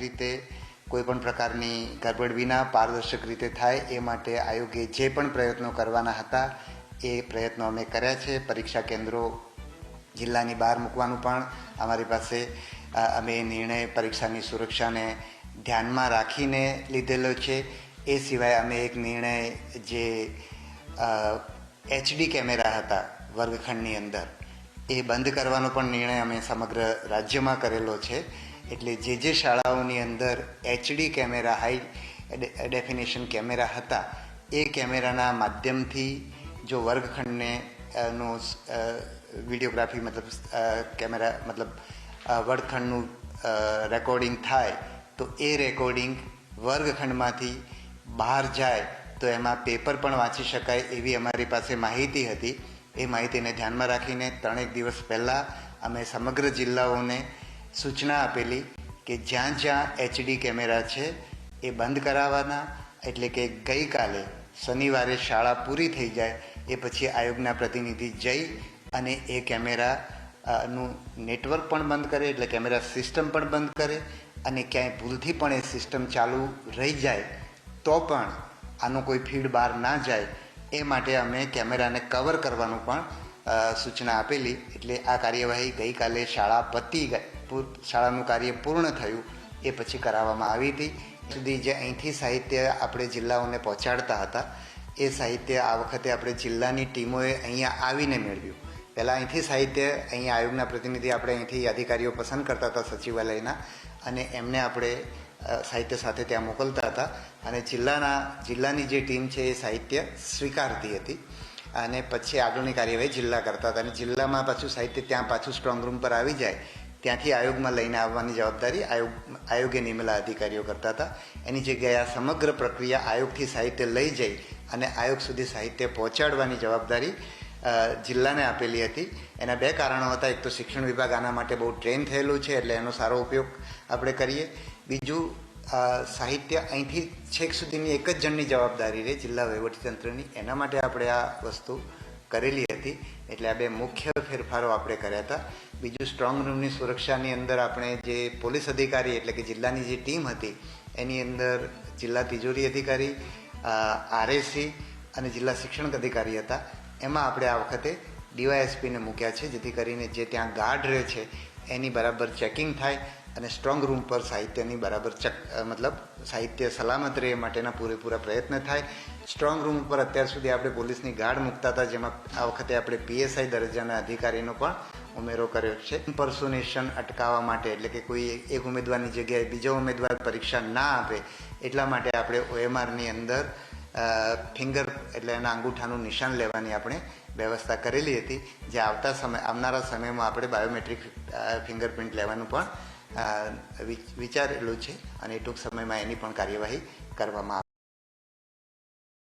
રીતે કોઈપણ પ્રકારની ગરબડ વિના પારદર્શક રીતે થાય એ માટે આયોગે જે પણ પ્રયત્નો કરવાના હતા એ પ્રયત્નો અમે કર્યા છે. પરીક્ષા કેન્દ્રો જિલ્લાની બહાર મૂકવાનું પણ અમારી પાસે અમે નિર્ણય પરીક્ષાની સુરક્ષાને ધ્યાનમાં રાખીને લીધેલો છે. એ સિવાય અમે એક નિર્ણય જે HD કેમેરા હતા વર્ગખંડની અંદર એ બંધ કરવાનો પણ નિર્ણય અમે સમગ્ર રાજ્યમાં કરેલો છે. એટલે જે શાળાઓની અંદર HD camera high definition camera હતા એ કેમેરાના માધ્યમથી જો વર્ગખંડને નો વિડીયોગ્રાફી મતલબ કેમેરા મતલબ વર્ગખંડનું રેકોર્ડિંગ થાય તો એ રેકોર્ડિંગ વર્ગખંડમાંથી બહાર જાય તો એમાં પેપર પણ વાંચી શકાય એવી અમારી પાસે માહિતી હતી. એ માહિતીને ધ્યાનમાં રાખીને 3 દિવસ પહેલાં અમે સમગ્ર જિલ્લાઓને સૂચના આપેલી કે જ્યાં જ્યાં HD કેમેરા છે એ બંધ કરાવવાના. એટલે કે ગઈકાલે શનિવારે શાળા પૂરી થઈ જાય એ પછી આયોગના પ્રતિનિધિ જઈ અને એ કેમેરાનું નેટવર્ક પણ બંધ કરે, એટલે કેમેરા સિસ્ટમ પણ બંધ કરે, અને ક્યાંય ભૂલથી પણ એ સિસ્ટમ ચાલુ રહી જાય તો પણ આનો કોઈ ફીડ બહાર ના જાય એ માટે અમે કેમેરાને કવર કરવાનું પણ સૂચના આપેલી. એટલે આ કાર્યવાહી ગઈકાલે શાળાનું કાર્ય પૂર્ણ થયું એ પછી કરાવવામાં આવી હતી. સુધી જે અહીંથી સાહિત્ય આપણે જિલ્લાઓને પહોંચાડતા હતા એ સાહિત્ય આ વખતે આપણે જિલ્લાની ટીમોએ અહીંયા આવીને મેળવ્યું. પહેલાં અહીંથી સાહિત્ય અહીંયા આયોગના પ્રતિનિધિ આપણે અહીંથી અધિકારીઓ પસંદ કરતા હતા સચિવાલયના, અને એમને આપણે સાહિત્ય સાથે ત્યાં મોકલતા હતા, અને જિલ્લાની જે ટીમ છે એ સાહિત્ય સ્વીકારતી હતી, અને પછી આગળની કાર્યવાહી જિલ્લા કરતા હતા. અને જિલ્લામાં પાછું સાહિત્ય ત્યાં પાછું સ્ટ્રોંગ રૂમ પર આવી જાય ત્યાંથી આયોગમાં લઈને આવવાની જવાબદારી આયોગે નિમેલા અધિકારીઓ કરતા હતા. એની જગ્યાએ આ સમગ્ર પ્રક્રિયા આયોગથી સાહિત્ય લઈ જઈ અને આયોગ સુધી સાહિત્ય પહોંચાડવાની જવાબદારી જિલ્લાને આપેલી હતી. એના 2 કારણો હતા. એક તો શિક્ષણ વિભાગ આના માટે બહુ ટ્રેન થયેલું છે એટલે એનો સારો ઉપયોગ આપણે કરીએ. બીજું, સાહિત્ય અહીંથી છેક સુધીની એક જ જણની જવાબદારી રહે જિલ્લા વહીવટીતંત્રની, એના માટે આપણે આ વસ્તુ કરેલી હતી. એટલે આ 2 મુખ્ય ફેરફારો આપણે કર્યા હતા. બીજું, સ્ટ્રોંગ રૂમની સુરક્ષાની અંદર આપણે જે પોલીસ અધિકારી એટલે કે જિલ્લાની જે ટીમ હતી એની અંદર જિલ્લા તિજોરી અધિકારી, RAC અને જિલ્લા શિક્ષણ અધિકારી હતા. એમાં આપણે આ વખતે DYSPને મૂક્યા છે, જેથી કરીને જે ત્યાં ગાર્ડ રહે છે એની બરાબર ચેકિંગ થાય અને સ્ટ્રોંગ રૂમ પર સાહિત્યની બરાબર મતલબ સાહિત્ય સલામત રહે માટેના પૂરેપૂરા પ્રયત્ન થાય. સ્ટ્રોંગ રૂમ ઉપર અત્યાર સુધી આપણે પોલીસની ગાર્ડ મૂકતા હતા, જેમાં આ વખતે આપણે PSI દરજ્જાના અધિકારીનો પણ ઉમેરો કર્યો છે. ઇમ્પર્સોનેશન અટકાવવા માટે, એટલે કે કોઈ એક ઉમેદવારની જગ્યાએ બીજો ઉમેદવાર પરીક્ષા ના આપે એટલા માટે આપણે OMRની અંદર ફિંગર એટલે એના અંગૂઠાનું નિશાન લેવાની આપણે વ્યવસ્થા કરેલી હતી, જે આવનારા સમયમાં આપણે બાયોમેટ્રિક ફિંગરપ્રિન્ટ લેવાનું પણ વિચારેલું છે, અને ટૂંક સમયમાં એની પણ કાર્યવાહી કરવામાં